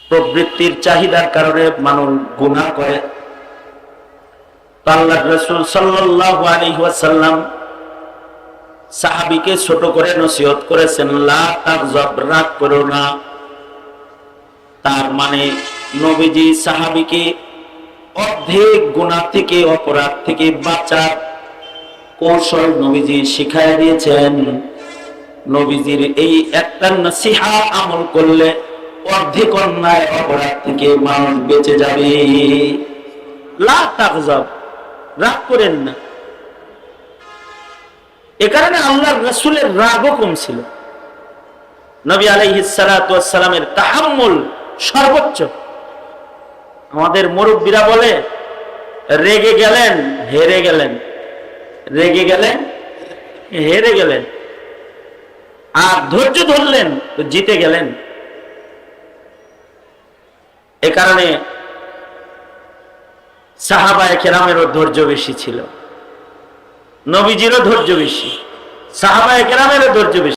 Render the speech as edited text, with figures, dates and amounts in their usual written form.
প্রবৃত্তির চাহিদার কারণে মানুষ গুনাহ করে। আল্লাহর রাসূল সাল্লাল্লাহু আলাইহি ওয়াসাল্লাম সাহাবীকে ছোট করে নসিহত করেছেন, লা তাগযাব, রাগ করো না। তার মানে নবীজি সাহাবীকে অর্ধেক গুনাহ থেকে, অপরাধ থেকে বাঁচার কৌশল নবীজি শিখায় দিয়েছেন। নবীজির এই একটা নসিহা আমল করলে অর্ধেক অন্যায় অপরাধ থেকে মানুষ বেঁচে যাবে। লা তাগযাব, রাগ করেন না। এ কারণে আল্লাহর রাসূলের রাগও কম ছিল। নবী আলাইহিস সালাতু ওয়াস সালামের তাহাম্মুল সর্বোচ্চ। আমাদের মুরব্বীরা বলে, রেগে গেলেন হেরে গেলেন, রেগে গেলেন হেরে গেলেন, আর ধৈর্য ধরলেন তো জিতে গেলেন। এ কারণে সাহাবায়ে কেরামেরও ধৈর্য বেশি ছিল, নবীজিরও ধৈর্য বেশি, সাহাবায়ে কেরামেরও ধৈর্য বেশি।